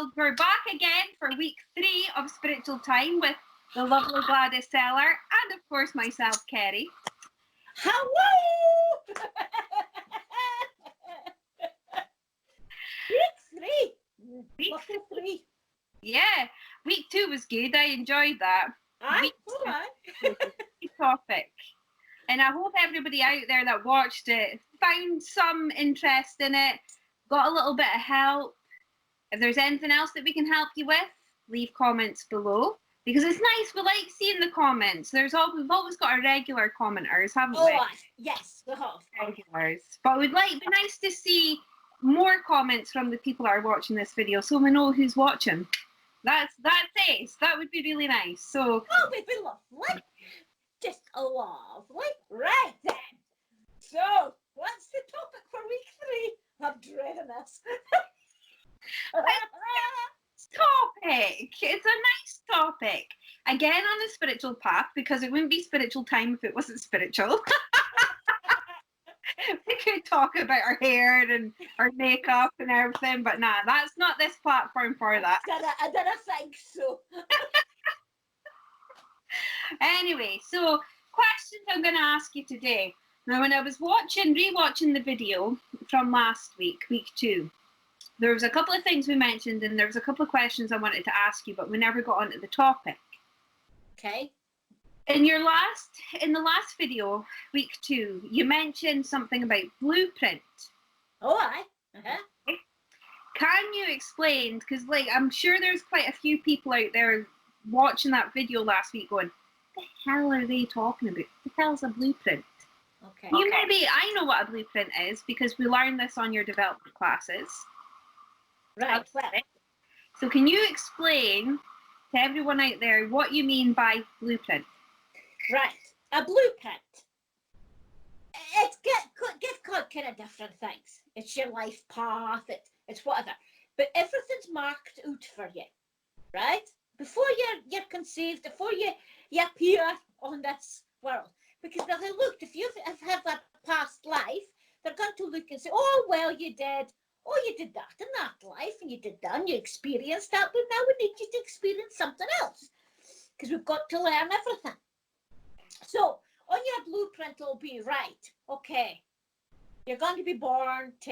Well, we're back again for week 3 of Spiritual Time with the lovely Gladys Seller and, of course, myself, Kerry. Hello! Week 3. Yeah, week 2 was good. I enjoyed that. Aye, Good topic. And I hope everybody out there that watched it found some interest in it, got a little bit of help. If there's anything else that we can help you with, leave comments below. Because it's nice, we like seeing the comments. We've always got our regular commenters, haven't we? Oh, yes, we have. Regulars. But it'd be nice to see more comments from the people that are watching this video so we know who's watching. That's it. That would be really nice. So Oh, would be lovely. Just lovely. Right then. So, what's the topic for week 3? I'm dreading this. topic. It's a nice topic. Again, on the spiritual path, because it wouldn't be spiritual time if it wasn't spiritual. We could talk about our hair and our makeup and everything, but nah, that's not this platform for that. I didn't think so. Anyway, so questions I'm going to ask you today. Now, when I was rewatching the video from last week, week 2, there was a couple of things we mentioned and there was a couple of questions I wanted to ask you, but we never got onto the topic. Okay. In the last video, week 2, you mentioned something about blueprint. Oh, aye. Uh-huh. Can you explain, because I'm sure there's quite a few people out there watching that video last week going, what the hell are they talking about? What the hell's a blueprint? Okay. I know what a blueprint is because we learned this on your development classes. Right. So can you explain to everyone out there what you mean by blueprint? Right. A blueprint. It's got kind of different things. It's your life path. It's whatever. But everything's marked out for you, right? Before you're conceived, before you appear on this world. Because if they looked, if you have that past life, they're going to look and say, oh, well, you did that in that life, and you did that, and you experienced that, but now we need you to experience something else. Because we've got to learn everything. So, on your blueprint will be, right, okay, you're going to be born to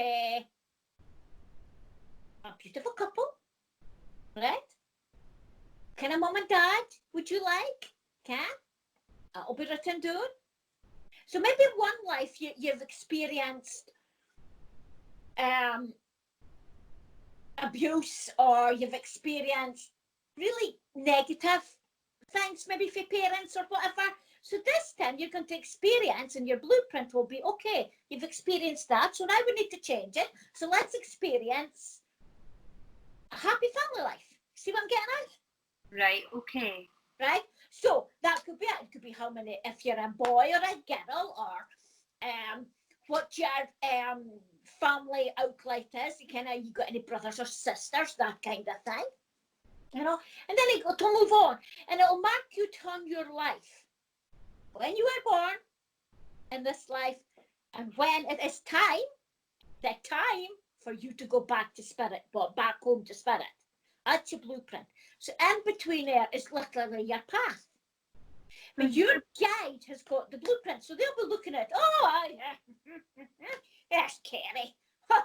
a beautiful couple, right? Kind of mum and dad, would you like? Okay? That'll be written down. So maybe one life you've experienced abuse, or you've experienced really negative things, maybe for parents or whatever. So this time you're going to experience, and your blueprint will be, okay, you've experienced that, so now we need to change it. So let's experience a happy family life. See what I'm getting at? Right, okay. Right? So that could be it. It could be how many, if you're a boy or a girl, or what your family outlet is. You got any brothers or sisters, that kind of thing. You know, and then you got to move on, and it'll mark you on your life. When you were born in this life, and when it is time, the time for you to go back to spirit, but back home to spirit. That's your blueprint. So in between there is literally your path. But your guide has got the blueprint. So they'll be looking at, oh, yeah, yes, Kerry. Huh.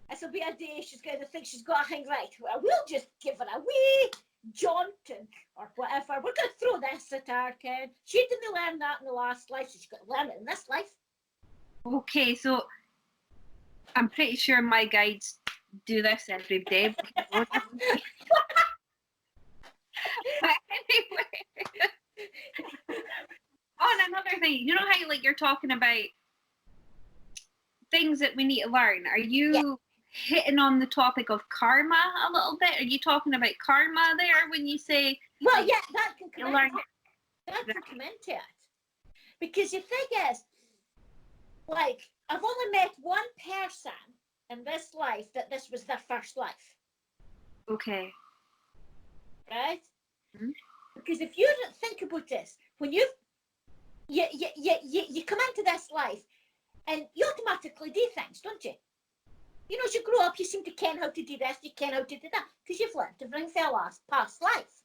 This will be a day she's going to think she's got a thing right. Well, we'll just give her a wee jaunt or whatever. We're going to throw this at her, Ken. She didn't learn that in the last life, so she's got to learn it in this life. Okay, so I'm pretty sure my guides do this every day. But anyway, on another thing, you know how you're talking about things that we need to learn. Are you hitting on the topic of karma a little bit? Are you talking about karma there when you say? Well, yeah, that can come into it. Because the thing is, I've only met one person in this life that this was their first life. Okay. Right? Mm-hmm. Because if you think about this, when you come into this life, and you automatically do things, don't you? You know, as you grow up, you seem to ken how to do this, you ken how to do that, because you've learned everything from your past life.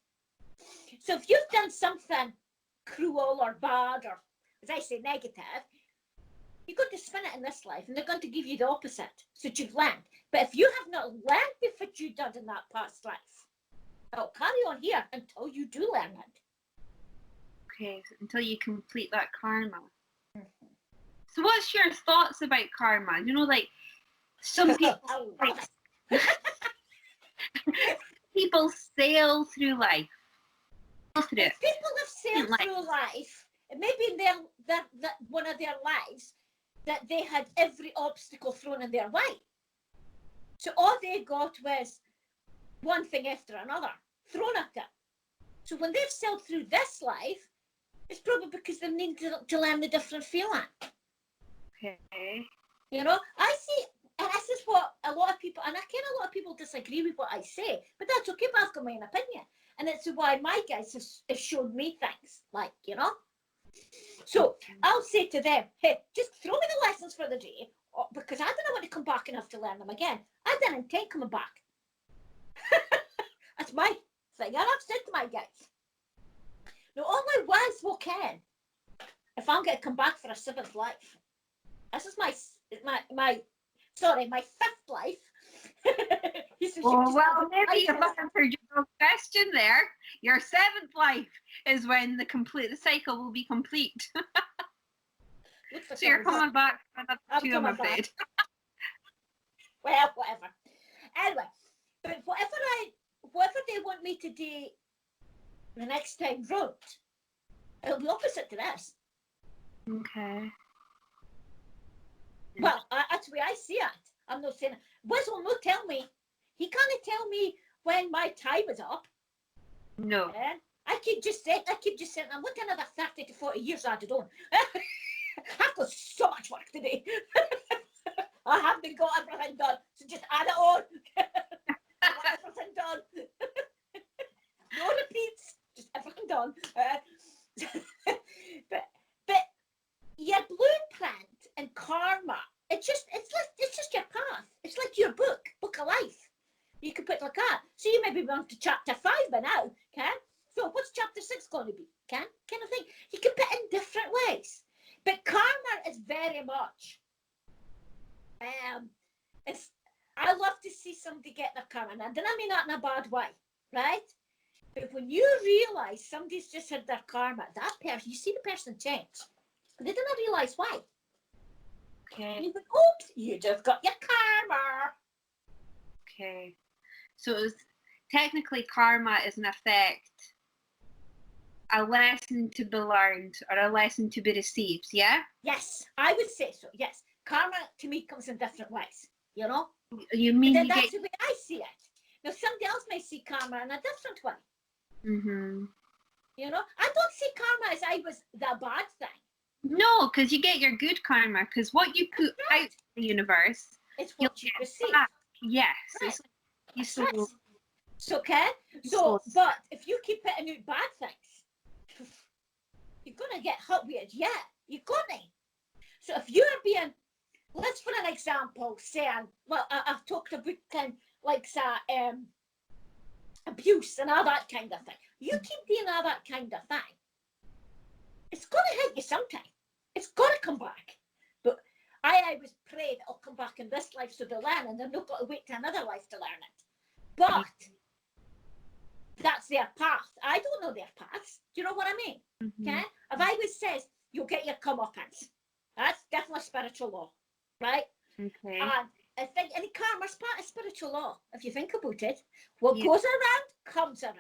So if you've done something cruel or bad or, as I say, negative, you're going to spin it in this life, and they're going to give you the opposite, so that you've learned. But if you have not learned before you done in that past life, it'll carry on here until you do learn it. Okay, until you complete that karma. So what's your thoughts about karma? You know, like, some people, people sail through life. Through it. If people have sailed through life, maybe in their one of their lives, that they had every obstacle thrown in their way. So all they got was one thing after another thrown at them. So when they've sailed through this life, it's probably because they need to learn a different feeling. Okay. You know, I see, and this is what a lot of people, and I ken a lot of people disagree with what I say, but that's okay, but I've got my own opinion. And it's why my guys have shown me things, like, you know. So I'll say to them, hey, just throw me the lessons for the day, because I don't want to come back and have to learn them again. I didn't intend coming back. That's my thing. And I've said to my guys, no, only once will ken if I'm going to come back for a seventh life. This is my fifth life. Oh, well, maybe you've answered your own question there. Your seventh life is when the cycle will be complete. So you're coming back for another two, I'm afraid. Well, whatever. Anyway, but whatever they want me to do the next time round, it'll be opposite to this. Okay. Well, that's the way I see it. I'm not saying, Wiz will not tell me. He can't tell me when my time is up. No. I keep just saying, I'm looking at another 30 to 40 years added on. I've got so much work to do. I haven't got everything done, so just add it on. Everything done. No repeats, just everything done. But your blueprint and karma, it's just your path. It's like your book of life. You could put like that. So you may be on to chapter 5 by now, okay? So what's chapter 6 going to be? Kind of thing. You can put it in different ways. But karma is very much, I love to see somebody get their karma. And I don't mean that in a bad way, right? But when you realise somebody's just had their karma, that person, you see the person change. But they don't realise why. Okay. And you think, oops, you just got your karma. Okay. So it was technically karma is in effect a lesson to be learned or a lesson to be received, yeah? Yes, I would say so, yes. Karma to me comes in different ways, you know? You mean you that's the way I see it. Now somebody else may see karma in a different way. Mm-hmm. You know? I don't see karma as I was the bad thing. No, because you get your good karma, because what you put out in the universe, it's what you receive. Yes. Right. It's like you sow. So, okay? So, but if you keep putting out bad things, you're going to get hot with it. Yeah, you're going to. So if you're being, let's for an example, saying, well, I've talked about like abuse and all that kind of thing. You keep doing all that kind of thing, it's going to hit you sometime. It's got to come back. But I always pray that it'll come back in this life so they'll learn, and they've not got to wait to another life to learn it. But that's their path. I don't know their paths. Do you know what I mean? Mm-hmm. Okay? If I always says, you'll get your comeuppance. That's definitely spiritual law, right? Okay. And I think any karma's part of spiritual law, if you think about it. What goes around, comes around.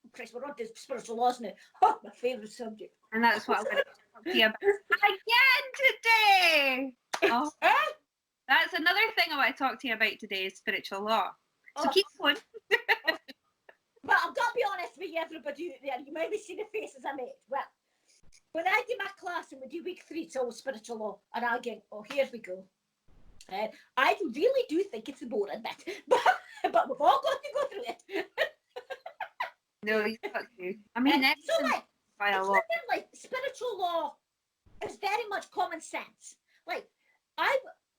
Oh, Christ, we're on to spiritual laws now. Oh, my favourite subject. And that's what I'm going to talk to you about again today. Oh, that's another thing I want to talk to you about today is spiritual law. So keep going. But I've got to be honest with you, everybody out there. You might see the faces I made. Well, when I do my class and we do week 3, it's all spiritual law. And I go, oh, here we go. I really do think it's a boring bit. But we've all got to go through it. No, you've got to. I mean, so by a it's lot. like spiritual law is very much common sense. Like,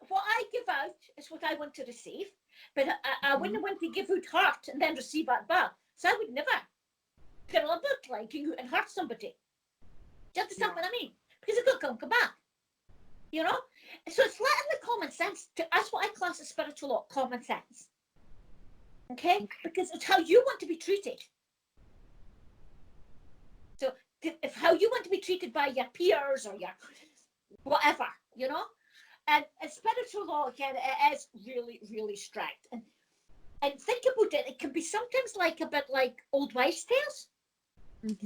what I give out is what I want to receive, but I wouldn't want to give out hurt and then receive that back. So I would never deliberately like go out and hurt somebody. Do you understand what I mean? Because it's not going to come back. You know? So it's letting the common sense, that's what I class as spiritual law, common sense. Okay? Because it's how you want to be treated. So if how you want to be treated by your peers or your whatever, you know? And spiritual law, again, it is really, really strict. And think about it, it can be sometimes like a bit like old wives' tales.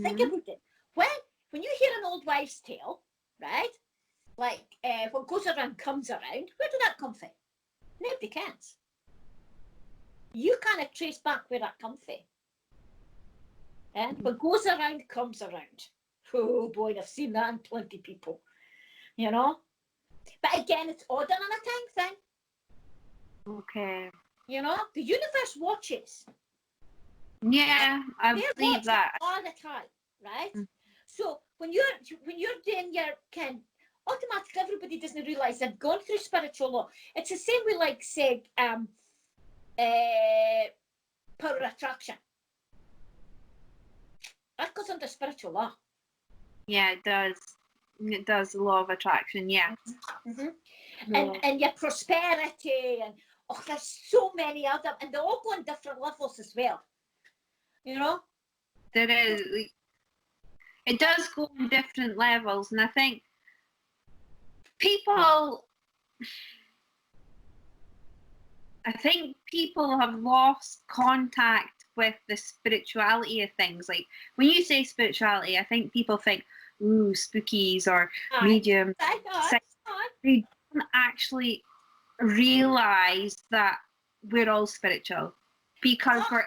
Think about it. When you hear an old wives' tale, right? Like what goes around comes around, where did that come from? Nobody can. You cannot trace back where that comes from. And what goes around comes around. Oh boy, I've seen that in 20 people. You know? But again, it's all done on a time thing. Okay. You know? The universe watches. Yeah, I believe that. All the time, right? So when you're doing your kind, automatically everybody doesn't realise they've gone through spiritual law. It's the same with like say power of attraction. That goes under spiritual law. Yeah, it does. It does, the law of attraction, yeah. And your prosperity and there's so many other, and they all go on different levels as well. You know? There is. It does go on different levels, and I think people have lost contact with the spirituality of things. Like when you say spirituality, I think people think, ooh, spookies or medium. They don't actually realise that we're all spiritual, because we're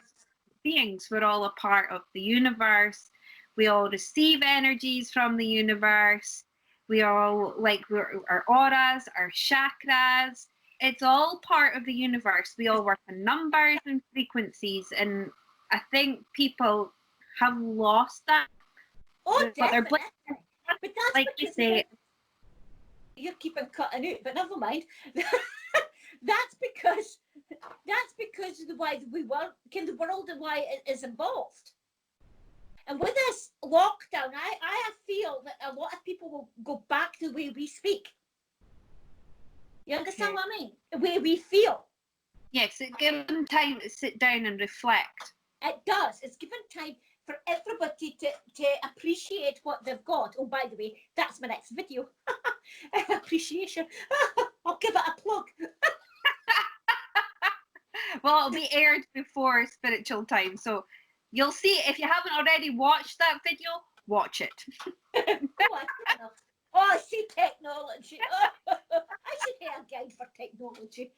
beings. We're all a part of the universe. We all receive energies from the universe. We all, like, our auras, our chakras. It's all part of the universe. We all work on numbers and frequencies, and I think people have lost that. Definitely. But that's like you say, you're keeping cutting out, but never mind. that's because of the way we work in the world and why it is involved. And with this lockdown, I feel that a lot of people will go back to the way we speak. You understand what I mean? The way we feel. Yes, it gives them time to sit down and reflect. It does. It's given time for everybody to appreciate what they've got. Oh, by the way, that's my next video. Appreciation. I'll give it a plug. Well, it'll be aired before Spiritual Time, so you'll see. If you haven't already watched that video, watch it. Oh, I see technology. I should have a guide for technology.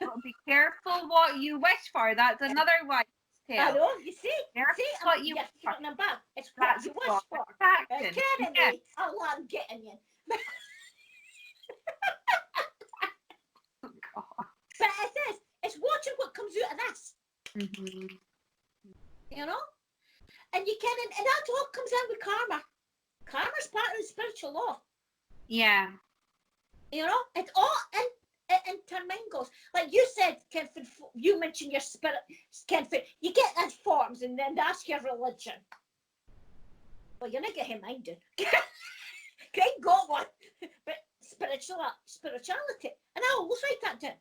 Well, be careful what you wish for. That's another wife's tale. I know, you see? What you wish for. It's what That's you wish for. Kenny, yes. I'm getting you. Oh, God. But it is. It's watching what comes out of this. You know? And you can, and that all comes in with karma. Karma's part of the spiritual law. Yeah. You know? It all intermingles. Like you said, Kenford, you mentioned your spirit, Kenford, you get those forms and then that's your religion. Well, you're not getting minded. Great got one. But spirituality. And I always write that down.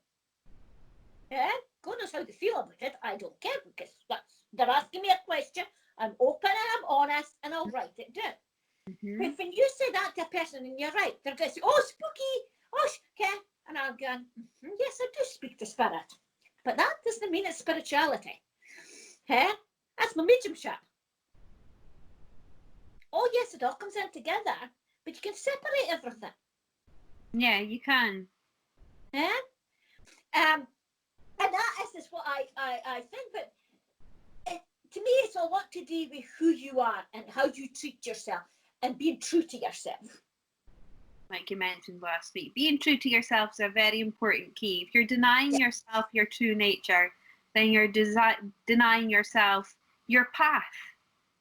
Yeah? God knows how they feel about it. I don't care, because they're asking me a question. I'm open and I'm honest, and I'll write it down. But when you say that to a person, and you're right, they're going to say, oh, spooky, oh, okay. And I'm going, yes, I do speak to spirit. But that doesn't mean it's spirituality. Hey? That's my mediumship. Oh, yes, it all comes in together, but you can separate everything. Yeah, you can. Yeah? And that is what I think, but to me, it's a lot to do with who you are and how you treat yourself and being true to yourself. Like you mentioned last week, being true to yourself is a very important key. If you're denying yourself your true nature, then you're denying yourself your path.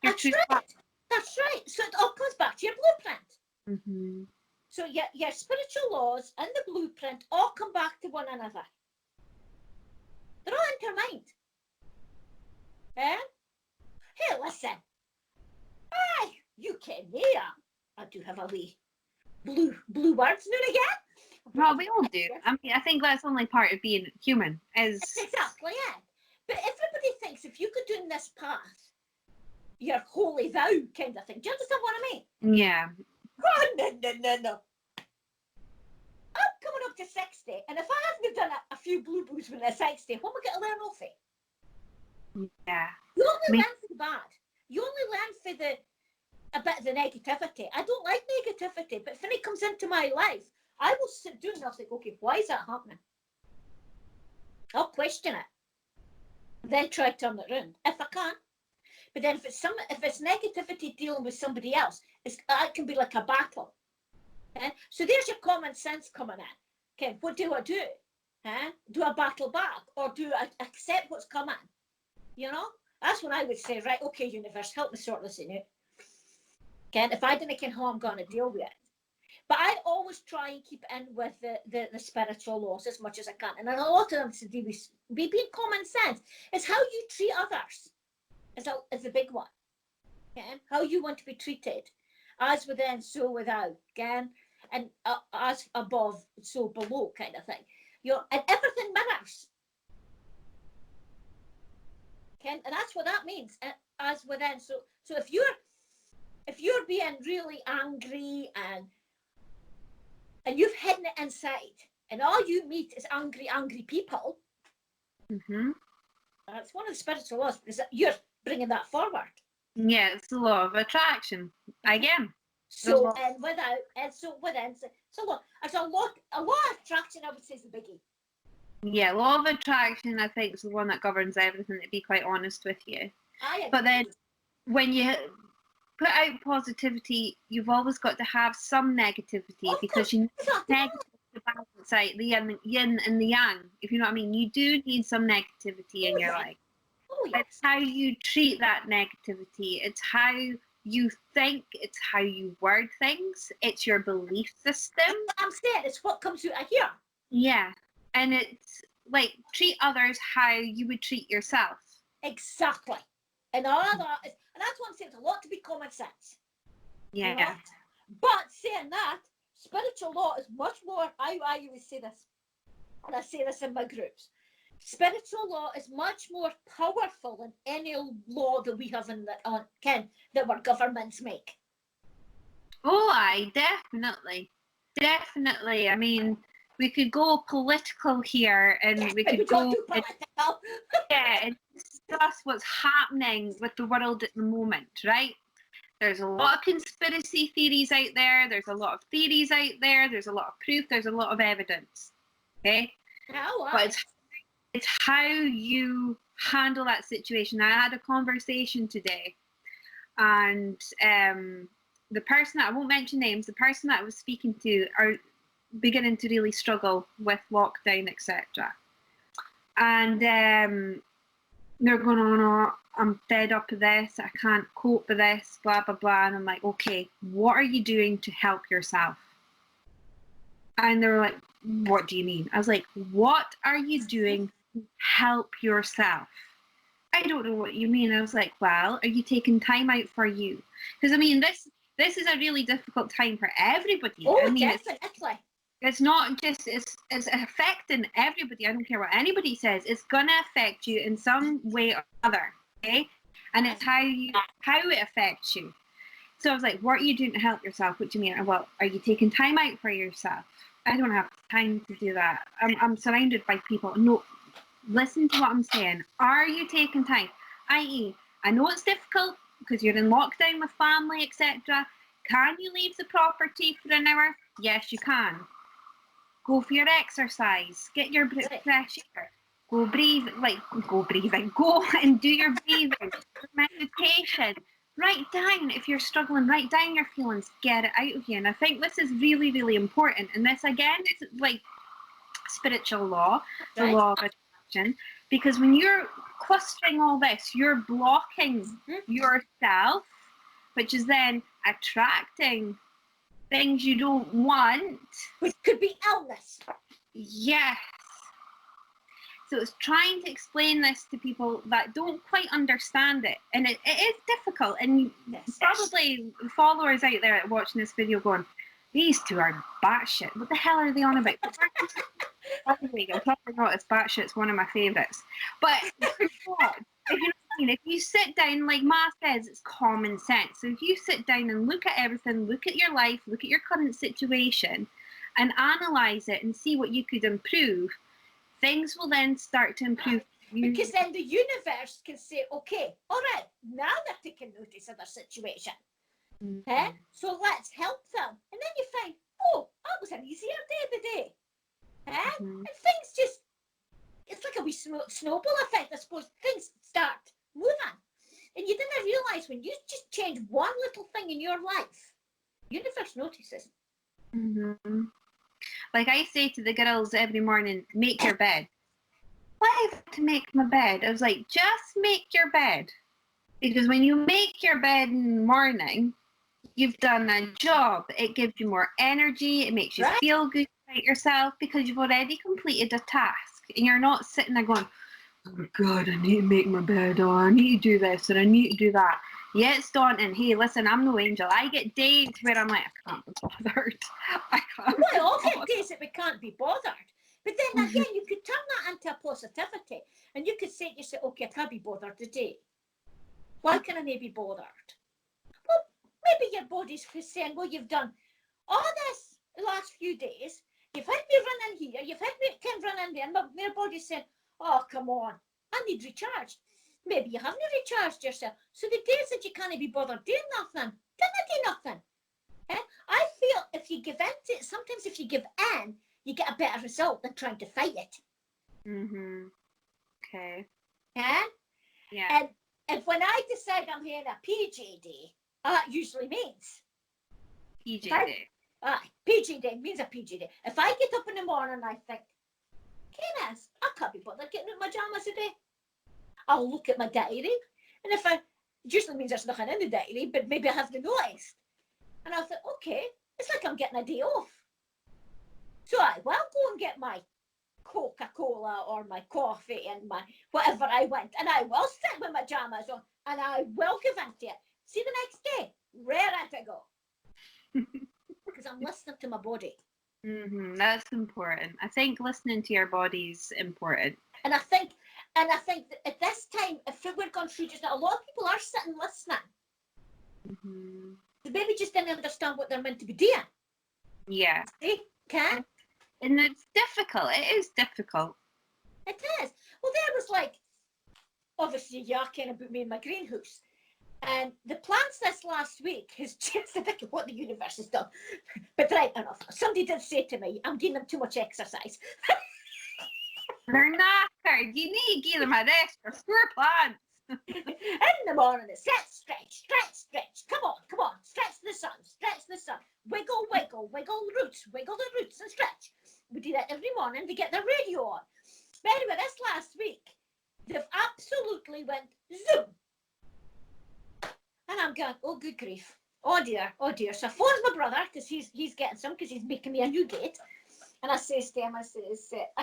That's right. That's right. So it all comes back to your blueprint. So your spiritual laws and the blueprint all come back to one another. They're all intertwined. Eh? Hey, listen. Aye, you can hear. I do have a wee blue words now and again. Well, we all do. I mean, I think that's only part of being human. Is exactly it. But everybody thinks if you could do in this path, your holy vow kind of thing. Do you understand what I mean? Yeah. Oh, no. I'm coming up to 60, and if I haven't done a few blue boos when I'm 60, what am I going to learn off it? Yeah. You only learn for the bad. You only learn for a bit of the negativity. I don't like negativity, but when it comes into my life, I will sit down and I'll think, okay, why is that happening? I'll question it. Then try to turn it around if I can. But then if it's negativity dealing with somebody else, it can be like a battle. Okay? So there's your common sense coming in. Okay, what do I do? Do I battle back, or do I accept what's coming? You know, that's when I would say, right, okay, universe, help me sort this out. Okay, if I didn't know how I'm going to deal with it. But I always try and keep in with the spiritual laws as much as I can. And a lot of them to do with being common sense. It's how you treat others is a big one. Okay? How you want to be treated. As within, so without. Again, and as above, so below, kind of thing. And everything mirrors. Okay? And that's what that means. As within, so if you're being really angry and you've hidden it inside, and all you meet is angry people, that's one of the spiritual laws, because you're bringing that forward. Yeah, it's the law of attraction again. So there's a lot of attraction, I would say, is the biggie. Yeah, law of attraction, I think, is the one that governs everything, to be quite honest with you. But then when you put out positivity, you've always got to have some negativity, because you need negativity to balance out the yin and the yang, if you know what I mean. You do need some negativity in your life. It's how you treat that negativity. It's how you think. It's how you word things. It's your belief system. I'm saying it's what comes out of here. Yeah. And it's like, treat others how you would treat yourself. Exactly. And all of that is, and that's what I'm saying, it's a lot to be common sense. Yeah. You know? But saying that, spiritual law is much more, I always say this, and I say this in my groups. Spiritual law is much more powerful than any law that we have that our governments make. Oh, definitely. I mean, we could go political here, and we could go political. and discuss what's happening with the world at the moment, right? There's a lot of conspiracy theories out there. There's a lot of theories out there. There's a lot of proof. There's a lot of evidence. Okay? But it's how you handle that situation. I had a conversation today, and the person, I won't mention names, the person that I was speaking to are beginning to really struggle with lockdown, etc. And they're going, oh no, I'm fed up with this, I can't cope with this, blah, blah, blah. And I'm like, okay, what are you doing to help yourself? And they were like, what do you mean? I was like, what are you doing to help yourself? I don't know what you mean. I was like, well, are you taking time out for you? Because I mean, this is a really difficult time for everybody. Oh, I mean, definitely. It's not just, it's affecting everybody. I don't care what anybody says. It's going to affect you in some way or other, okay? And it's how it affects you. So I was like, what are you doing to help yourself? What do you mean? Well, are you taking time out for yourself? I don't have time to do that. I'm surrounded by people. No, listen to what I'm saying. Are you taking time? I.e., I know it's difficult because you're in lockdown with family, etc. Can you leave the property for an hour? Yes, you can. Go for your exercise. Get your fresh air. Go breathing. Go and do your breathing. Meditation. Write down, if you're struggling, write down your feelings. Get it out of you. And I think this is really, really important. And this, again, is like spiritual law, the law of attraction. Because when you're clustering all this, you're blocking yourself, which is then attracting things you don't want. Which could be illness. Yes. So it's trying to explain this to people that don't quite understand it. And it is difficult. And probably followers out there watching this video going, these two are batshit. What the hell are they on about? Anyway, I'm probably not as batshit. It's one of my favourites. But what? If you know what I mean, if you sit down, like Ma says, it's common sense. So if you sit down and look at everything, look at your life, look at your current situation, and analyse it and see what you could improve, things will then start to improve. Because then the universe can say, okay, all right, now they're taking notice of their situation. Mm-hmm. So let's help them. And then you find, oh, that was an easier day of the day. Mm-hmm. And things just, it's like a wee snowball effect, I suppose. Things start moving. And you didn't realise when you just change one little thing in your life, the universe notices. Mm-hmm. Like I say to the girls every morning, make your bed. Why do I have to make my bed? I was like, just make your bed. Because when you make your bed in the morning, you've done a job. It gives you more energy. It makes you feel good about yourself because you've already completed a task. And you're not sitting there going, oh my God, I need to make my bed. Oh, I need to do this and I need to do that. Yeah, it's daunting. Hey, listen, I'm no angel. I get days where I'm like, I can't be bothered. I can't. We all get days that we can't be bothered. But then again, you could turn that into a positivity. And you could say to yourself, okay, I can't be bothered today. Why can I not be bothered? Well, maybe your body's saying, well, you've done all this the last few days. You've had me run in here. You've had me run in there. And your body's saying, oh, come on. I need recharge. Maybe you haven't recharged yourself. So the days that you can't be bothered doing nothing, do nothing. I feel if you give in to it, sometimes if you give in, you get a better result than trying to fight it. Mm-hmm. Okay. Yeah. And when I decide I'm having a PJ day, that usually means PJ day. PJ day means a PJ day. If I get up in the morning and I think, goodness, I can't be bothered getting in my pajamas today, I'll look at my diary, and it usually means there's nothing in the diary, but maybe I haven't noticed. And I'll think, okay, it's like I'm getting a day off. So I will go and get my Coca-Cola or my coffee and my whatever I want, and I will sit with my pajamas on, and I will give in to it. See the next day, ready to go. Because I'm listening to my body. Mm-hmm. That's important. I think listening to your body is important. And I think that at this time, if we're going through just now, a lot of people are sitting listening. Mm-hmm. They maybe just didn't understand what they're meant to be doing. Yeah. See? Okay? And it's difficult. It is difficult. It is. Well, there was like, obviously, you're kind of about me in my greenhouse. And the plants this last week has just, I think of what the universe has done. But right enough. Somebody did say to me, I'm giving them too much exercise. They're knackered. You need to give them a rest for poor plants. In the morning, it's stretch. Come on. Stretch the sun. Wiggle the roots and stretch. We do that every morning to get the radio on. But anyway, this last week, they've absolutely went zoom. And I'm going, oh, good grief. Oh, dear. So I phoned my brother, because he's getting some, because he's making me a new gate. And I says to him, I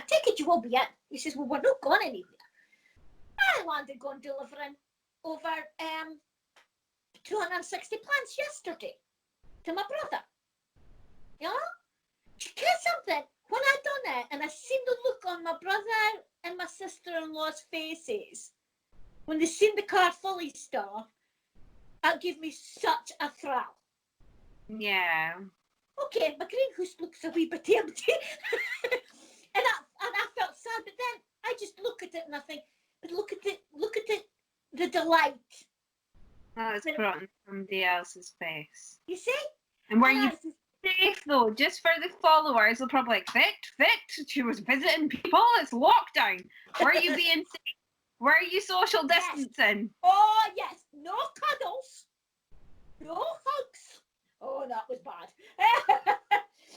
take it you will be in. He says, well, we're not going anywhere. I landed going delivering over 260 plants yesterday to my brother. You know? You get something? When I done it, and I seen the look on my brother and my sister-in-law's faces, when they seen the car fully stopped, that gave me such a thrill. Yeah. Okay, my greenhouse looks a wee bit empty. and I felt sad, but then I just look at it and I think, but look at the delight. Oh, it's brought on somebody else's face. You see? And were you safe though? Just for the followers, they'll probably like, fit. She was visiting people. It's lockdown. Were you being safe? Were you social distancing? Yes. Oh yes. No cuddles. No hugs. Oh, that was bad.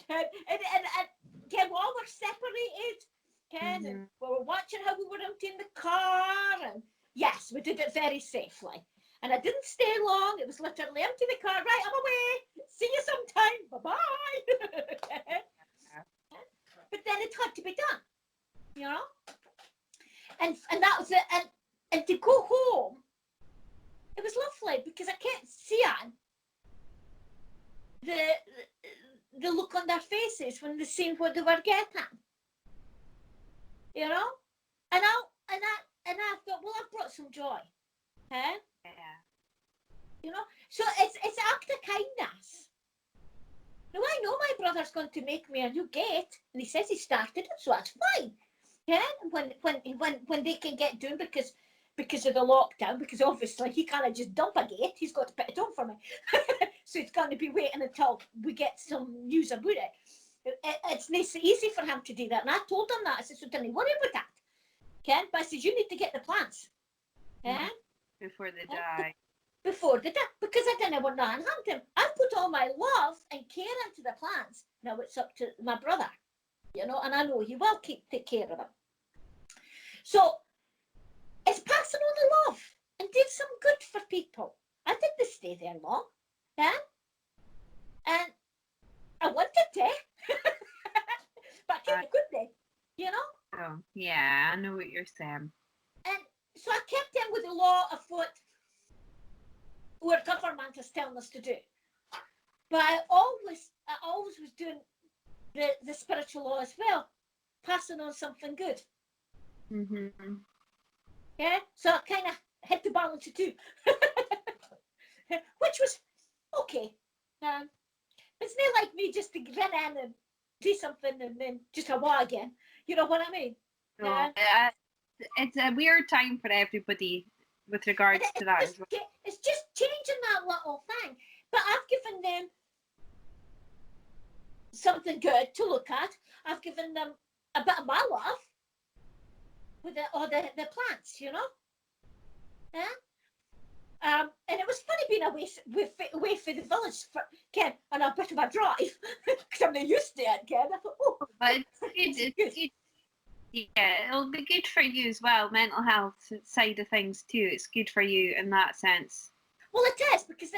and Ken, while we're separated, Ken, and we were watching how we were emptying the car, and yes, we did it very safely. And I didn't stay long. It was literally empty the car. Right, I'm away. See you sometime. Bye-bye. the look on their faces when they seen what they were getting. You know? And I thought, well, I've brought some joy. Eh? Yeah. You know? So it's an act of kindness. Now, I know my brother's going to make me a new gate, and he says he started it, so that's fine. Yeah? When they can get done because of the lockdown, because obviously he can't just dump a gate, he's got to put it on for me. So it's going to be waiting until we get some news about it. It's nice and easy for him to do that. And I told him that. I said, so don't worry about that. Ken, but I said, you need to get the plants. Yeah? Before they die. Before they die. Because I didn't want to hand him. I put all my love and care into the plants. Now it's up to my brother. You know, and I know he will take care of them. So it's passing on the love and did some good for people. I didn't stay there long. Yeah? And I wanted to. But I couldn't, you know? Oh, yeah, I know what you're saying. And so I kept in with the law of what our government is telling us to do. But I always was doing the spiritual law as well, passing on something good. Mm-hmm. Yeah? So I kind of had to balance it too. Which was okay. It's not like me just to run in and do something and then just a while again. You know what I mean? So, it's a weird time for everybody with regards to that. It's just changing that little thing. But I've given them something good to look at. I've given them a bit of my love with the plants, you know? Yeah? And it was funny being away from the village for Ken on a bit of a drive because I'm not used to it, Ken. I thought, oh, but it's good. Yeah, it'll be good for you as well. Mental health side of things too. It's good for you in that sense. Well, it is because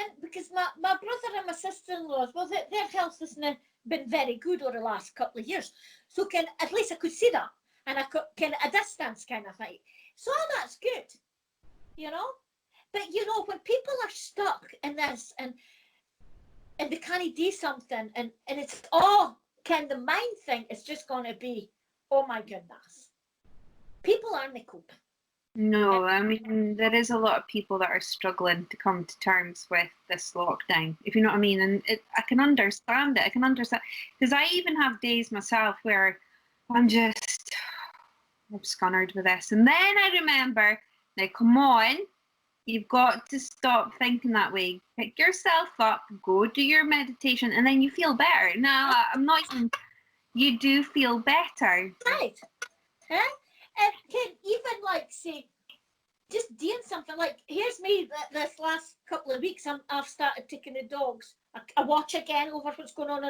my brother and my sister-in-law, well, their health hasn't been very good over the last couple of years. So at least I could see that, and I could a distance kind of thing. So that's good, you know. But you know, when people are stuck in this and they can't do something, and it's all the mind thing is just going to be, oh my goodness, people aren't coping. No, I mean, there is a lot of people that are struggling to come to terms with this lockdown, if you know what I mean. And I can understand it. I can understand, because I even have days myself where I'm scunnered with this. And then I remember, now come on, you've got to stop thinking that way. Pick yourself up, go do your meditation, and then you feel better. Now, I'm not even, you do feel better. Right. Huh? And can even like say, just doing something like, here's me this last couple of weeks. I've started taking the dogs. I watch again over what's going on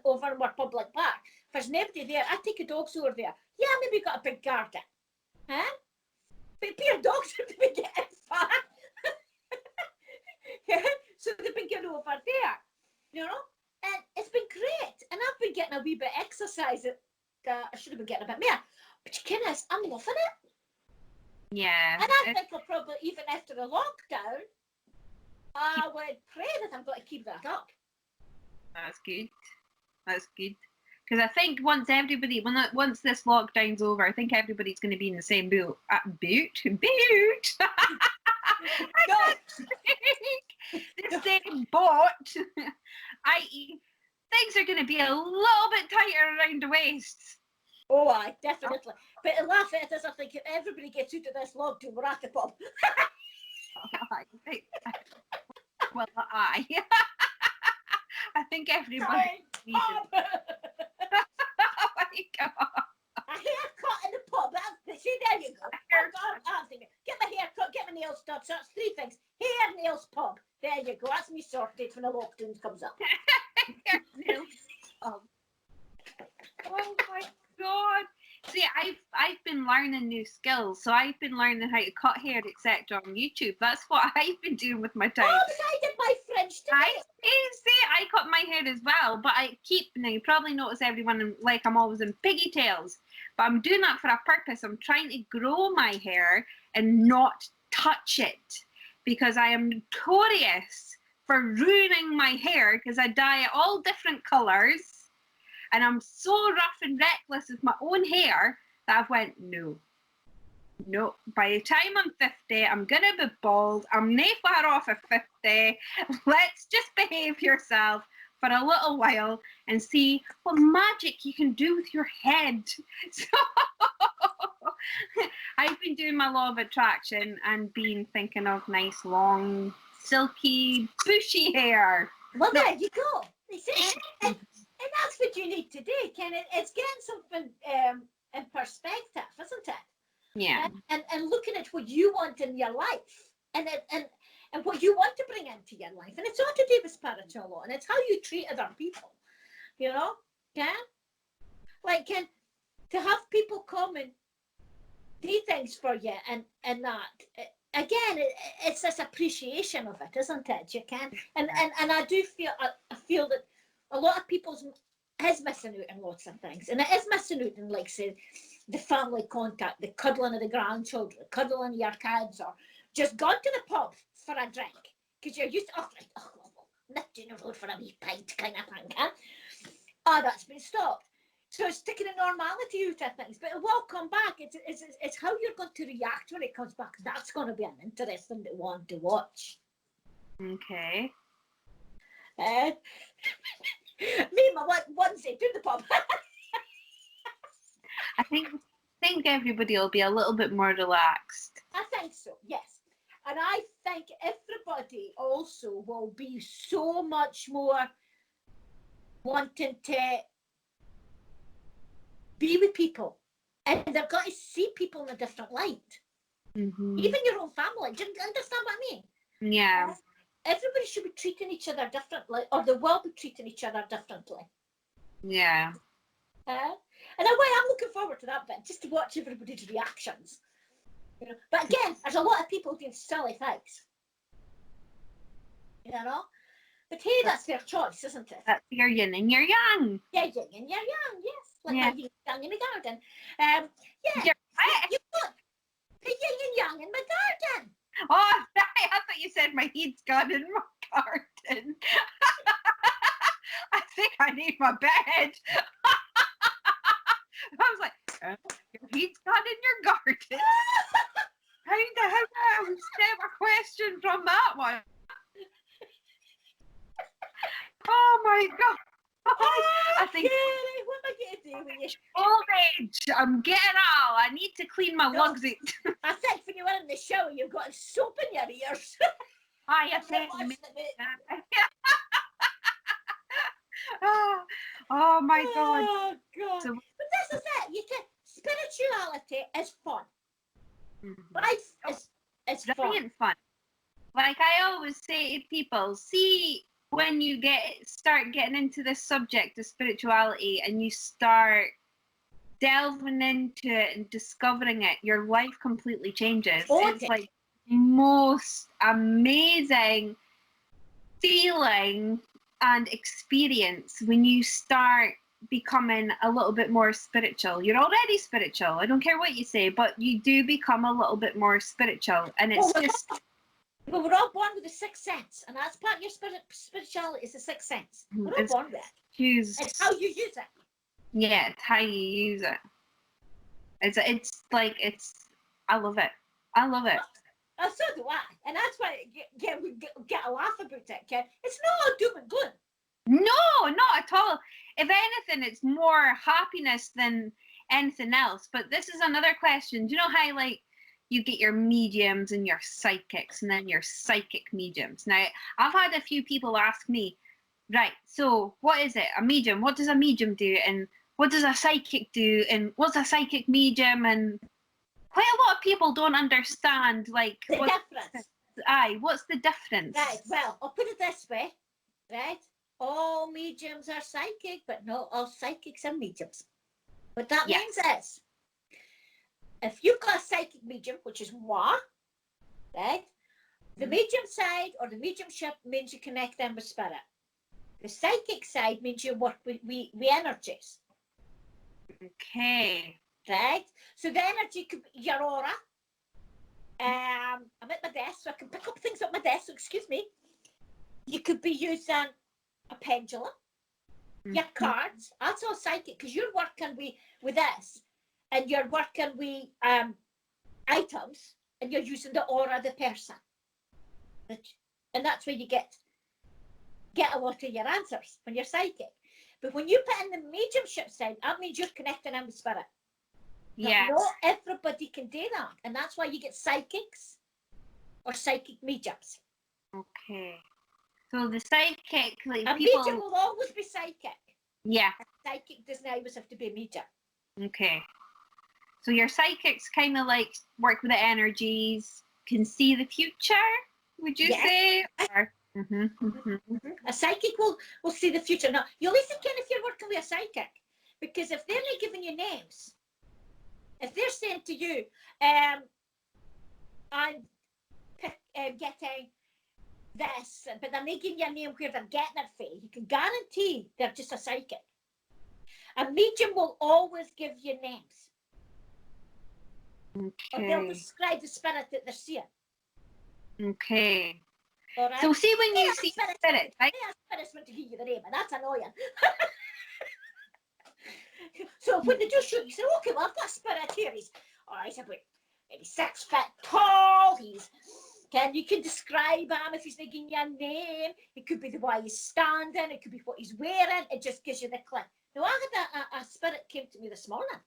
over in our public park. If there's nobody there, I take the dogs over there. Yeah, maybe got a big garden, huh? But your dogs have been getting fat, so they've been getting over there, you know. And it's been great. And I've been getting a wee bit of exercise that I should have been getting a bit more. But you know, I'm loving it. Yeah. And I think I'll probably, even after the lockdown, I would pray that I'm going to keep that up. That's good. That's good. Because I think once this lockdown's over, I think everybody's going to be in the same boot. Boot. The same boat. I.e., things are going to be a little bit tighter around the waist. Oh, aye, definitely. But I laugh at it as I think if everybody gets out of this lockdown, we're at the pub. Well, I think everybody needs it. Oh my God. A haircut in the pub. See, there you go. Get my haircut, get my nails done. So that's 3 things. Hair, nails, pub. There you go. That's me sorted when the lockdown comes up. Hair, nails, pub. Oh my God. See, I've been learning new skills. So I've been learning how to cut hair, etc. on YouTube. That's what I've been doing with my time. Oh, but I did my French today. I cut my hair as well, but now you probably notice everyone like I'm always in pigtails, but I'm doing that for a purpose. I'm trying to grow my hair and not touch it, because I am notorious for ruining my hair because I dye it all different colours. and I'm so rough and reckless with my own hair that I've went, no, by the time I'm 50, I'm going to be bald. I'm nae far off of 50. Let's just behave yourself for a little while and see what magic you can do with your head. So I've been doing my law of attraction and been thinking of nice, long, silky, bushy hair. Well, there you go. And that's what you need to do, Ken. It's getting something in perspective, isn't it? Yeah. And looking at what you want in your life and what you want to bring into your life. And it's all to do with spiritual law, and it's how you treat other people. You know? Yeah? Like, to have people come and do things for you and that. Again, it's this appreciation of it, isn't it? You can, and I do feel, I feel that a lot of people is missing out on lots of things, and it is missing out on, like, say, the family contact, the cuddling of the grandchildren, the cuddling of your kids, or just going to the pub for a drink because you're used to, nip down the road for a wee pint kind of thing. Oh, that's been stopped. So it's taking a normality out of things, but it will come back. It's how you're going to react when it comes back. That's going to be an interesting one to watch. Okay. Me and my onesie to the pub. I think everybody will be a little bit more relaxed. I think so, yes. And I think everybody also will be so much more wanting to be with people, and they've got to see people in a different light. Mm-hmm. Even your own family. Do you understand what I mean? Yeah. Everybody should be treating each other differently, or they will be treating each other differently. Yeah. And I'm looking forward to that bit, just to watch everybody's reactions. You know? But again, there's a lot of people doing silly things. You know? But hey, that's their choice, isn't it? That's your yin and your yang. Yeah, yin and your yang, yes. Like Yeah. my yin and yang in the garden. Yeah. You've got the yin and yang in my garden. Oh, I thought you said my heat's gone in my garden. I think I need my bed. I was like, your heat's gone in your garden. How the hell step a question from that one? Oh my God. I think KERRY, what am I going to do with you? Old age. I'm getting old. I need to clean my lugs out. I think when you were in the shower, you've got soap in your ears. I think. Oh my God. Oh God. So, but this is it. You can, spirituality is fun. Life is brilliant fun. Like I always say to people, see when you start getting into this subject of spirituality and you start delving into it and discovering it, your life completely changes. Okay. It's like most amazing feeling and experience when you start becoming a little bit more spiritual. You're already spiritual, I don't care what you say, but you do become a little bit more spiritual, and it's Well, we're all born with the sixth sense, and that's part of your spirituality is the sixth sense. We're all born with it. It's how you use it. Yeah, it's how you use it. It's like I love it. I love it. Oh, so do I, and that's why we get a laugh about it. Ken. It's not all doom and gloom. No, not at all. If anything, it's more happiness than anything else. But this is another question. Do you know how, like, you get your mediums and your psychics and then your psychic mediums? Now, I've had a few people ask me, right, so what is it? A medium? What does a medium do? And what does a psychic do? And what's a psychic medium? And quite a lot of people don't understand, like, the difference. What's the difference? Right, well, I'll put it this way, right? All mediums are psychic, but not all psychics are mediums. What that means is, if you've got a psychic medium, which is moi, right? The medium side or the mediumship means you connect them with spirit. The psychic side means you work with energies. Okay. Right? So the energy could be your aura. I'm at my desk, so I can pick up things at my desk, so excuse me. You could be using a pendulum. your cards, that's all psychic, because you're working with this, and you're working with items, and you're using the aura of the person. And that's where you get a lot of your answers when you're psychic. But when you put in the mediumship side, that means you're connecting in with spirit. Yes. Not everybody can do that. And that's why you get psychics or psychic mediums. Okay. So the psychic, like A people... medium will always be psychic. Yeah. A psychic doesn't always have to be a medium. Okay. So your psychics kind of like work with the energies, can see the future, would you say? Or... A psychic will see the future. Now, you'll listen again if you're working with a psychic, because if they're not giving you names, if they're saying to you, I'm getting this, but they're not giving you a name where they're getting it for you can guarantee they're just a psychic. A medium will always give you names. Okay. Or they'll describe the spirit that they're seeing. Okay. All right? So see when you see spirit, right? Spirits want to give you the name, and that's annoying. So when they do shoot, you say, okay, well, I've got a spirit here. He's about maybe 6 foot tall. You can describe him if he's not giving you a name. It could be the way he's standing. It could be what he's wearing. It just gives you the clue. Now, I had a spirit came to me this morning.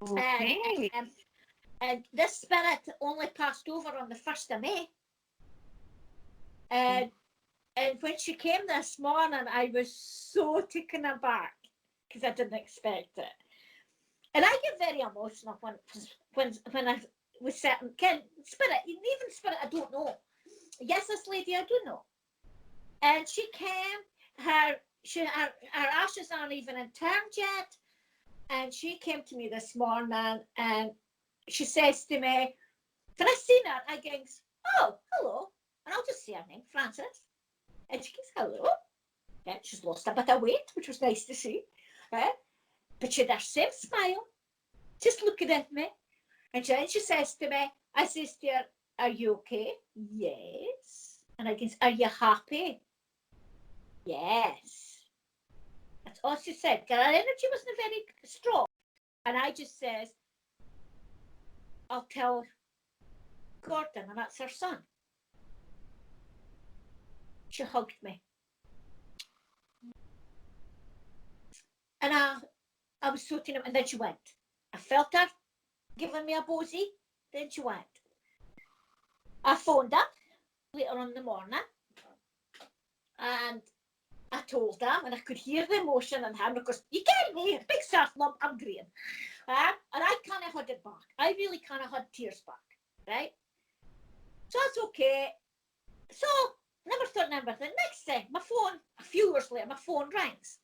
Okay. And this spirit only passed over on the 1st of May. And when she came this morning, I was so taken aback because I didn't expect it. And I get very emotional when I was certain spirit, even spirit I don't know. Yes, this lady I do know. And she came, her ashes aren't even interred yet. And she came to me this morning and she says to me, can I see her? I goes, oh, hello. And I'll just say her name, Frances. And she goes, hello. And she's lost a bit of weight, which was nice to see. But she had her same smile, just looking at me. And then she says to me, I says to her, are you okay? Yes. And I goes, are you happy? Yes. That's all she said. Her energy wasn't very strong. And I just says, I'll tell Gordon, and that's her son. She hugged me. And I was sorting him, and then she went. I felt her giving me a bosey, then she went. I phoned her later on in the morning, and I told him, and I could hear the emotion in him, because you can't hear, big soft lump, I'm green. And I kind of had it back. I really kind of had tears back, right? So that's okay. So, never thought number. The next thing, my phone, a few hours later, my phone rings.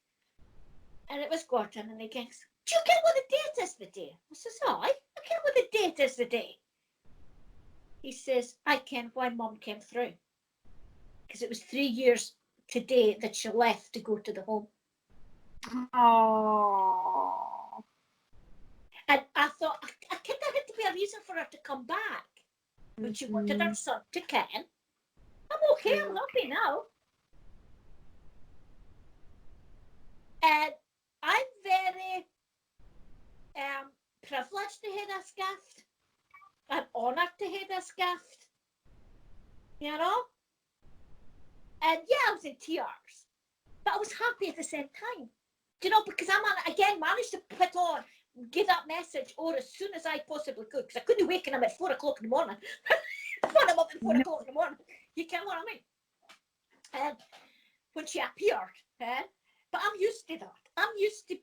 And it was Gordon, and he goes, do you get what the date is today? I says, I get what the date is today. He says, I ken why Mum came through. Because it was 3 years today that she left to go to the home. Oh. And I thought, I kind of had to be a reason for her to come back. But she wanted her son to ken. I'm okay, I'm happy now. And I'm very privileged to have this gift. I'm honoured to have this gift. You know? And yeah, I was in tears. But I was happy at the same time. Do you know, because I managed to put on, give that message or as soon as I possibly could, because I couldn't wake him at 4 o'clock in the morning. Phone him up at 4 o'clock in the morning. You get what I mean? And when she appeared, but I'm used to that. I'm used to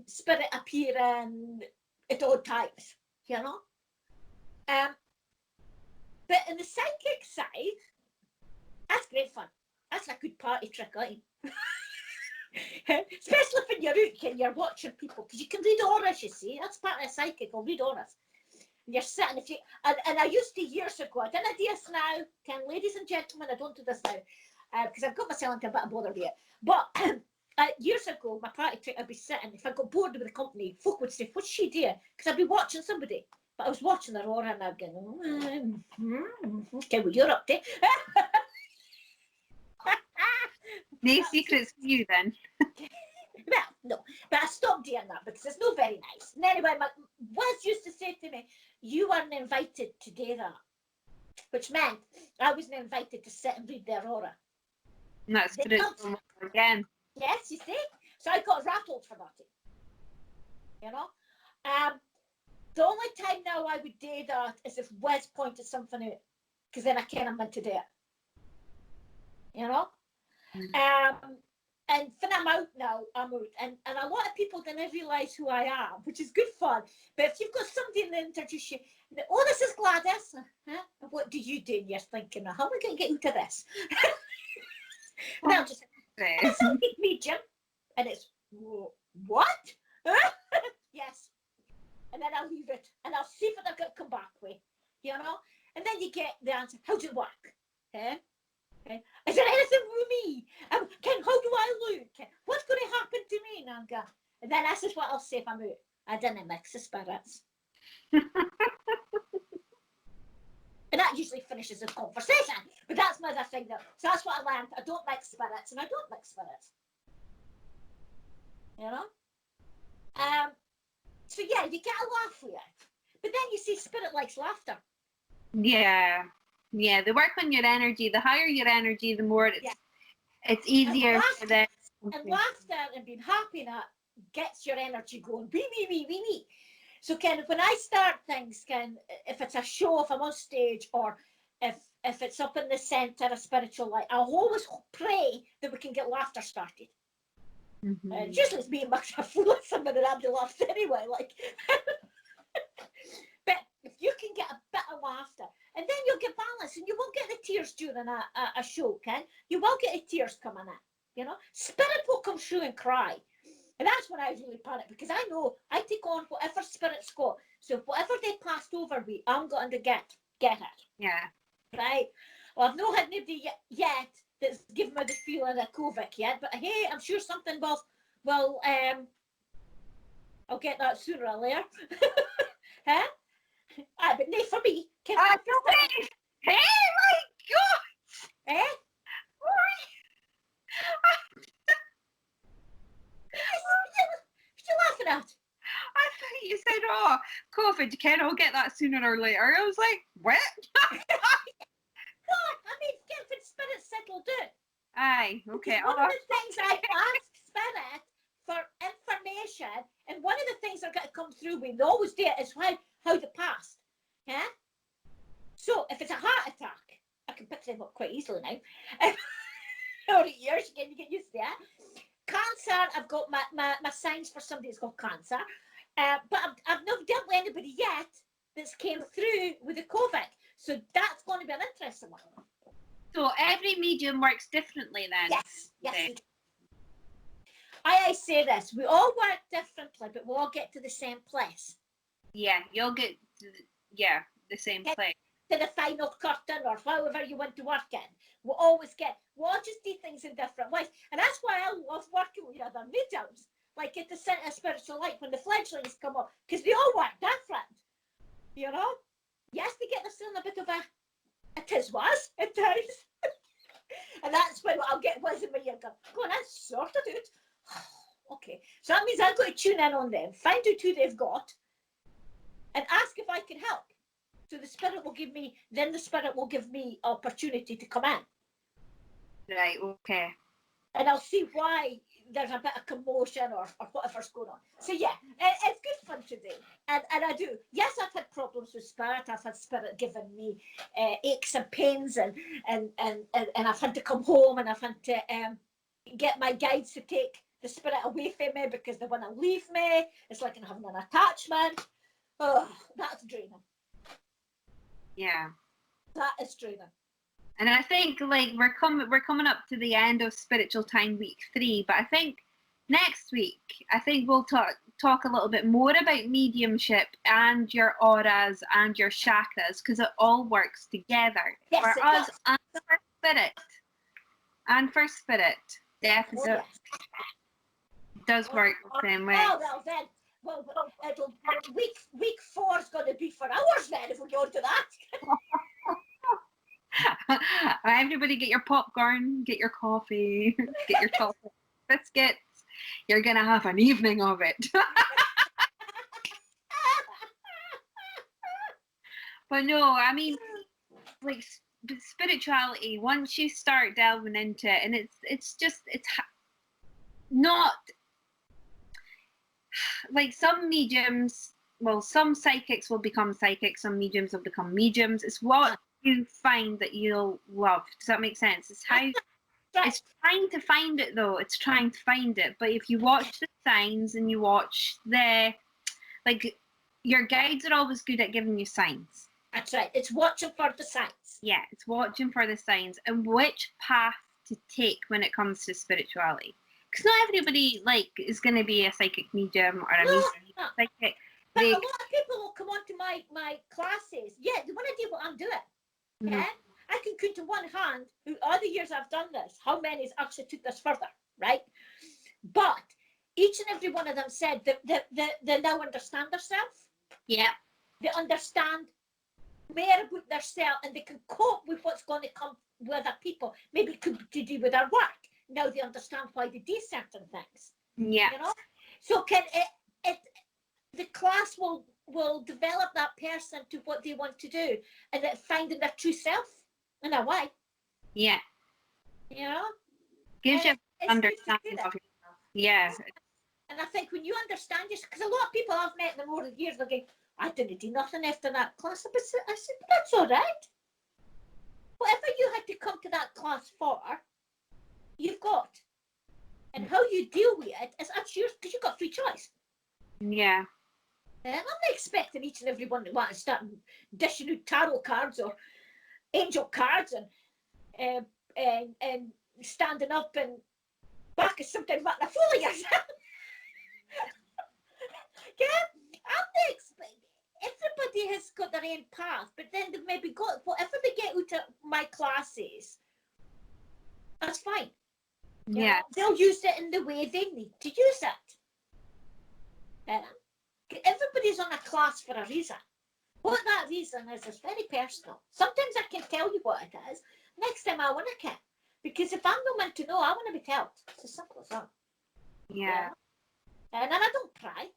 spirit appearing at odd times, you know? But in the psychic side, that's great fun. That's a good party trick, ain't it? Especially when you're out and you're watching people, because you can read auras, you see. That's part of a psychic, I'll read auras. And you're sitting, and I used to years ago, I don't do this now, ladies and gentlemen, I don't do this now, because I've got myself into a bit of bother with it. But years ago, my party trick, I'd be sitting, if I got bored with the company, folk would say, what's she doing? Because I'd be watching somebody. But I was watching their aura and I'd go, okay, well, you're up to. No secrets for you then. Well, no, but I stopped doing that because it's not very nice. And anyway, my Wes used to say to me, you weren't invited to do that, which meant I wasn't invited to sit and read their aura. And that's spiritual again. Yes, you see? So I got rattled for that. You know? The only time now I would do that is if Wes pointed something out, because then I can't meant to do it. You know? And when I'm out now, I'm out. And a lot of people didn't realise who I am, which is good fun. But if you've got somebody that introduce you, oh, this is Gladys. Huh? What do you do? And you're thinking, how am I going to get into this? And I'll just say, it's a big medium. And it's, what? Yes. And then I'll leave it. And I'll see if they're going to come back with, you know? And then you get the answer, how does it work? Eh? Okay. Is there anything with me? How do I look? What's going to happen to me? And then this is what I'll say if I'm out. I didn't mix the spirits. And that usually finishes the conversation. But that's my other thing, though. So that's what I learned. I don't mix spirits, and I don't mix spirits. You know? So yeah, you get a laugh with it. But then you see spirit likes laughter. Yeah. Yeah, they work on your energy. The higher your energy, the more it's easier for them. And laughter and being happy, that gets your energy going. Me. So kind of when I start things, if it's a show, if I'm on stage, or if it's up in the centre, a spiritual light, I'll always pray that we can get laughter started. Usually it's me and my fool with somebody that Abby laughs anyway. Like, but if you can get a bit of laughter, and then you'll get balance, and you won't get the tears during a show, Ken. You will get the tears coming in, you know. Spirit will come through and cry. And that's when I really panic, because I know I take on whatever spirit's got. So whatever they passed over me, I'm going to get it. Yeah. Right? Well, I've not had anybody yet that's given me the feeling of COVID yet, but hey, I'm sure something will I'll get that sooner or later. Huh? But no for me. Hey, my God! Eh? What you laughing at? I thought you said, oh, COVID, Ken, I'll get that sooner or later. I was like, what? What? I mean, get the spirit settled in. Aye, okay. One of the things I ask spirit for information, and one of the things they're going to come through with, they always do it, is how they passed. Yeah? So if it's a heart attack, I can pick them up quite easily now. Over the years, you get used to that. Cancer, I've got my signs for somebody that's got cancer. But I've not dealt with anybody yet that's came through with the COVID. So that's going to be an interesting one. So every medium works differently then? Yes. Okay. I say this, we all work differently, but we all get to the same place. Yeah, you'll get to the same place. To the final curtain, or however you want to work in. We'll all just do things in different ways. And that's why I love working with other mediums. Like at the centre of spiritual light, when the fledglings come up, because they all work different. You know? Yes, they get this in a bit of a tiz-was at times. And that's when I'll get wisdom when you go on, that's sorted out. Okay. So that means I've got to tune in on them, find out who they've got, and ask if I can help. So the spirit will give me opportunity to come in. Right, okay. And I'll see why there's a bit of commotion or whatever's going on. So yeah, it's good fun to do. And I do. Yes, I've had problems with spirit. I've had spirit giving me aches and pains, and I've had to come home, and I've had to get my guides to take the spirit away from me because they want to leave me. It's like I'm having an attachment. Oh, that's draining. Yeah. That is draining. And I think like we're coming up to the end of Spiritual Time Week 3, but I think next week we'll talk a little bit more about mediumship and your auras and your chakras, because it all works together. Yes, for us and for spirit. And for spirit, definitely does work the same way. Oh well then. Well, week 4 is going to be for hours then if we go to that. Everybody get your popcorn, get your coffee, get your chocolate biscuits. You're going to have an evening of it. But no, I mean, like spirituality, once you start delving into it, and it's not like some mediums, well, some psychics will become psychics, some mediums will become mediums. It's what you find that you'll love. Does that make sense? It's how it's trying to find it, though. It's trying to find it. But if you watch the signs and you watch like, your guides are always good at giving you signs. That's right. It's watching for the signs. Yeah, it's watching for the signs and which path to take when it comes to spirituality. Because not everybody is going to be a psychic medium or a medium psychic. But a lot of people will come onto my classes. Yeah, they want to do what I'm doing. Mm-hmm. Yeah, I can count to one hand who all the years I've done this, how many has actually took this further, right? But each and every one of them said that they now understand themselves. Yeah. They understand more about themselves and they can cope with what's going to come with other people. Maybe it could be to do with their work. Now they understand why they do certain things. Yeah. You know? So can it the class will develop that person to what they want to do and finding their true self in a way. Yeah. You know? Gives you understanding of yourself. Yeah. And I think when you understand yourself, because a lot of people I've met them over the years, they're going, I didn't do nothing after that class. I said, that's all right. Whatever you had to come to that class for, you've got. And how you deal with it is that's yours, because you've got free choice. Yeah. And I'm not expecting each and every one to want to start dishing out tarot cards or angel cards and standing up and back of something like a fool of yourself. Yeah, I'm not expecting. Everybody has got their own path, but then they've maybe got whatever they get out of my classes. That's fine. Yeah. They'll use it in the way they need to use it. Everybody's on a class for a reason. What that reason is very personal. Sometimes I can tell you what it is. Next time I want to can. Because if I'm not meant to know, I want to be told. It's as simple as that. Yeah. And I don't pry.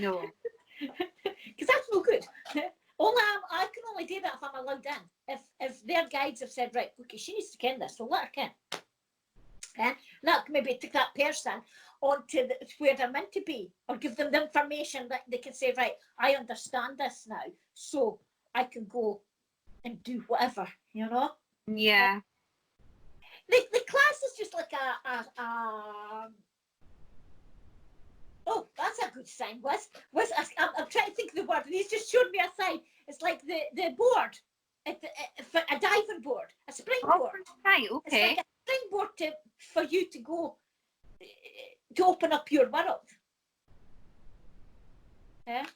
No. Because that's no good. I can only do that if I'm allowed in. If their guides have said, right, okay, she needs to ken this, so let her ken. And that maybe take that person onto where they're meant to be, or give them the information that they can say, right, I understand this now, so I can go and do whatever, you know? Yeah. The class is just like oh, that's a good sign. I'm trying to think of the word, and he's just showed me a sign. It's like the board, a diving board, a springboard. Oh, right, okay. It's like a springboard for you to go to open up your world. Yeah,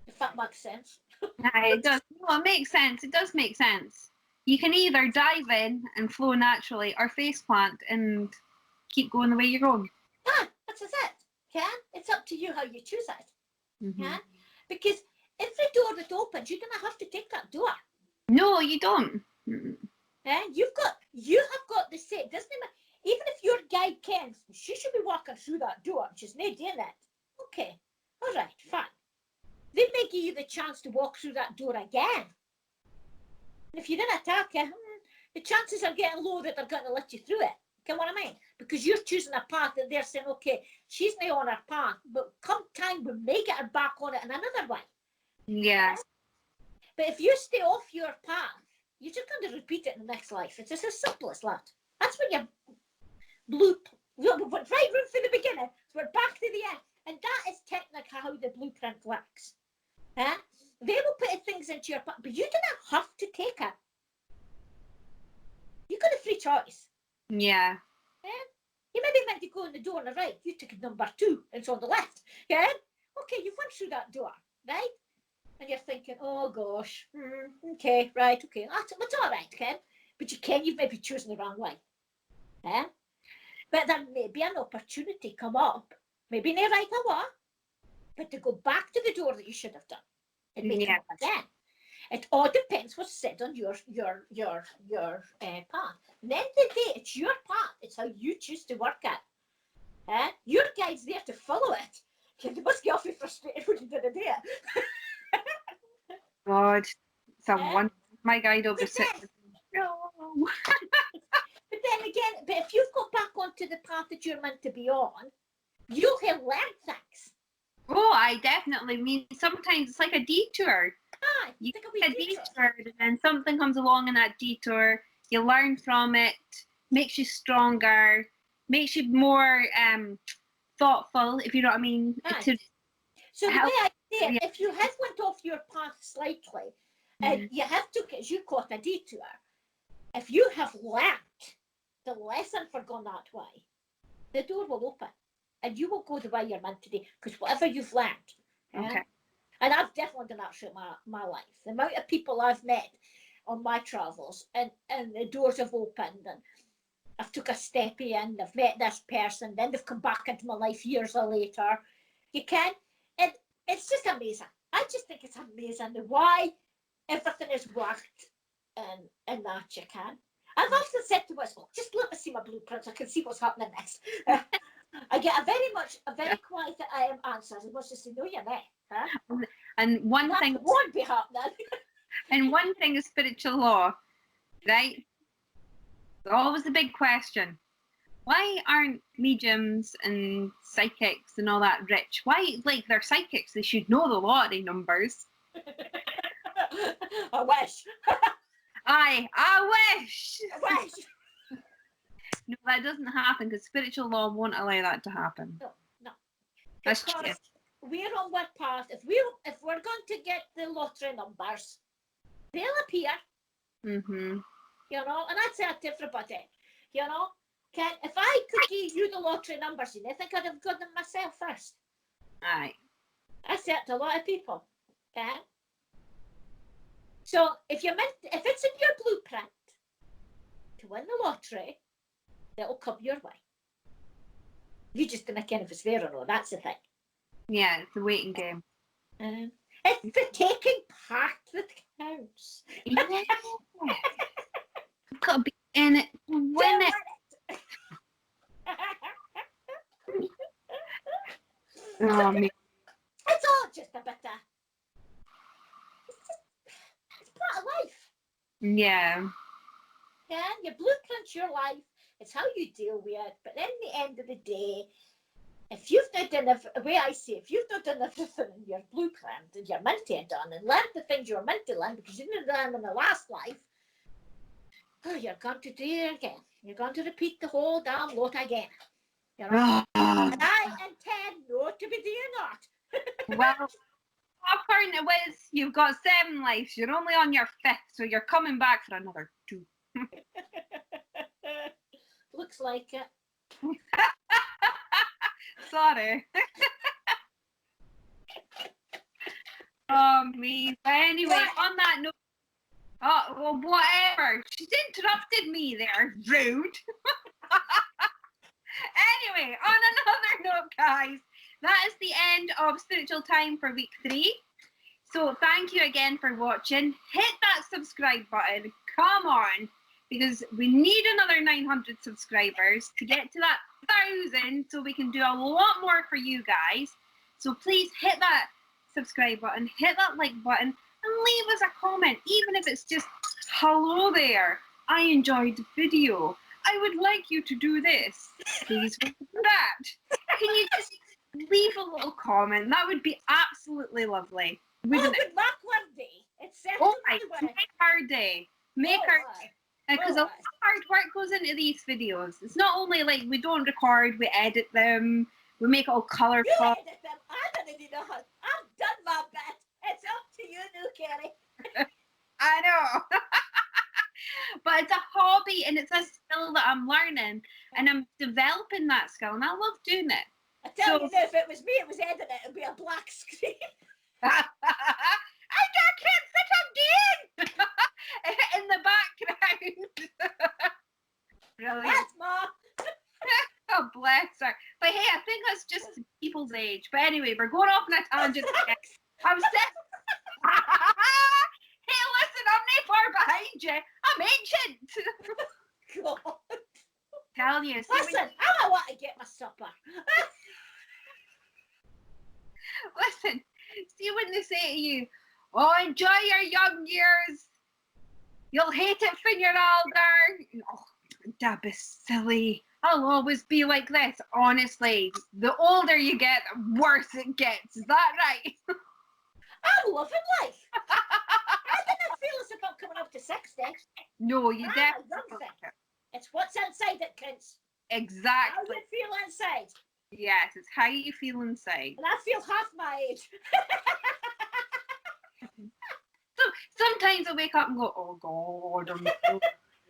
if that makes sense. It does. No, it makes sense. It does make sense. You can either dive in and flow naturally, or faceplant and keep going the way you're going. Yeah, that's it. Yeah, it's up to you how you choose it. Mm-hmm. Yeah, because every door that opens, you don't have to take that door. No, you don't. Mm-hmm. Yeah, you have got the say. Doesn't it matter? Even if your guide kens, she should be walking through that door. She's not doing it. Okay, all right, fine. They may give you the chance to walk through that door again. And if you didn't attack her, the chances are getting low that they're going to let you through it. You know what I mean? Because you're choosing a path that they're saying, okay, she's now on her path, but come time we may get her back on it in another way. Yeah. But if you stay off your path, you're just going to repeat it in the next life. It's just as simple as that. That's what your we went right from the beginning, so we're back to the end. And that is technically how the blueprint works. They will put things into your path, but you don't have to take it. You got a free choice. Yeah. You may be meant to go in the door on the right. You took number 2, and it's on the left. Yeah. Okay, you went through that door, right? And you're thinking, oh gosh, okay, right, okay, that's all right, Ken. But you've maybe chosen the wrong way. Yeah. But there may be an opportunity come up, maybe not right away, but to go back to the door that you should have done. It may come up again. It all depends what's said on your path. And at the end of the day, it's your path. It's how you choose to work it. Your guide's there to follow it. You must get awfully frustrated when you didn't do it. God, someone, my guide will But just sit. then, No. but then again, but if you've got back onto the path that you're meant to be on, you'll have learned things. Oh, I definitely mean sometimes it's like a detour. Aye, You think take a detour and then something comes along in that detour. You learn from it, makes you stronger, makes you more thoughtful, if you know what I mean. Aye. So the way help. I say it, Yeah. if you have went off your path slightly, and you have to, because you caught a detour, if you have learnt the lesson for going that way, the door will open and you will go the way you're meant to do, because whatever you've learnt. Okay. And I've definitely done that through my life. The amount of people I've met on my travels, and the doors have opened, and I've took a step in, I've met this person, then they've come back into my life years later. You can, and it's just amazing. I just think it's amazing the why everything has worked, and that you can. I've often said to myself, just let me see my blueprints, I can see what's happening next. I get a very quiet answer. I must just say, no, you're not. Huh? And one that thing won't be happening. and one thing is spiritual law, right? Always the big question. Why aren't mediums and psychics and all that rich? Why, like, they're psychics, they should know the lottery numbers. I wish. I wish. I wish. No, that doesn't happen because spiritual law won't allow that to happen. No. That's Because true. we're on what path? If we're going to get the lottery numbers, they'll appear. Mm-hmm. You know, and I'd say that to everybody. You know, if I could give you the lottery numbers, you think I'd have got them myself first? Aye. I say it to a lot of people. Okay. So if it's in your blueprint to win the lottery, it'll come your way. You just don't know if it's there or not. That's the thing. Yeah, it's a waiting game. It's the taking part that counts. Yeah. Gotta be in it to win it. Oh, me. It's all just a bit of. It's part of life. Yeah. Yeah, your blueprint's your life. It's how you deal with it. But then, at the end of the day, if you've not done the way I say, if you've not done everything in your blueprint and you're meant to have done, and learned the things you were meant to learn because you didn't learn them in the last life, you're going to do it again. You're going to repeat the whole damn lot again. You know? And I intend not to be doing that. Well, according to Wiz, you've got 7 lives. You're only on your 5th, so you're coming back for another 2. Looks like it. Sorry. Oh, me. But anyway, on that note, well, whatever. She's interrupted me there. Rude. Anyway, on another note, guys, that is the end of Spiritual Time for week 3. So thank you again for watching. Hit that subscribe button. Come on. Because we need another 900 subscribers to get to that 1,000 so we can do a lot more for you guys. So please hit that subscribe button, hit that like button, and leave us a comment, even if it's just, hello there, I enjoyed the video. I would like you to do this. Please do that. Can you just leave a little comment? That would be absolutely lovely. Wouldn't it? Would mark one day. It's Oh my, make our day. Make our day. Because a lot of hard work goes into these videos. It's not only like we don't record, we edit them, we make it all colourful. You edit them. I don't need I've done my bit. It's up to you now, Kerry. I know. But it's a hobby and it's a skill that I'm learning and I'm developing that skill and I love doing it. I tell you now, if it was me, it was editing, it would be a black screen. I can't sit again in the background. Brilliant. That's Ma. Oh, bless her. But hey, I think that's just people's age. But anyway, we're going off on a tangent. I'm sick. Hey, listen, I'm not far behind you. I'm ancient. God. Tell you. Listen, I want to get my supper. and they say to you, oh, enjoy your young years. You'll hate it when you're older. Oh, that be silly. I'll always be like this. Honestly, the older you get, the worse it gets. Is that right? I'm loving life. I didn't feel as if I'm coming up to 60. No, you I'm a definitely. young thing. It's what's inside that counts. How Exactly. you feel inside. Yes, it's how you feel inside. And I feel half my age. So sometimes I wake up and go, oh God, I'm so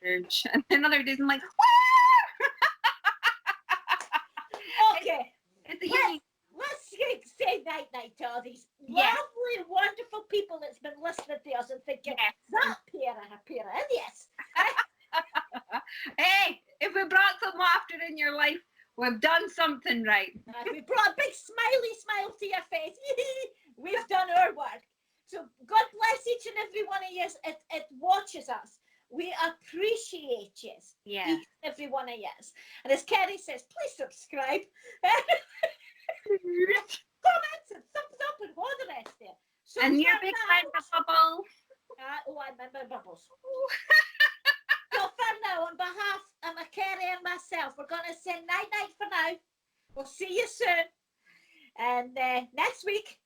age. And then other days I'm like, Okay. it's a unique. Let's say night to all these Yes. lovely, wonderful people that's been listening to us and thinking, Yes. that pair of idiots. Hey, if we brought some laughter in your life, we've done something right. If we brought a big smiley smile to your face, we've done our work. So God bless each and every one of you. It watches us. We appreciate you. Yeah. Each and every one of you. And as Kerry says, please subscribe. Comments and thumbs up and all the rest there. So And your for big now- fan bubble. I remember bubbles. So for now, on behalf of Kerry and myself, we're going to say night for now. We'll see you soon. And next week,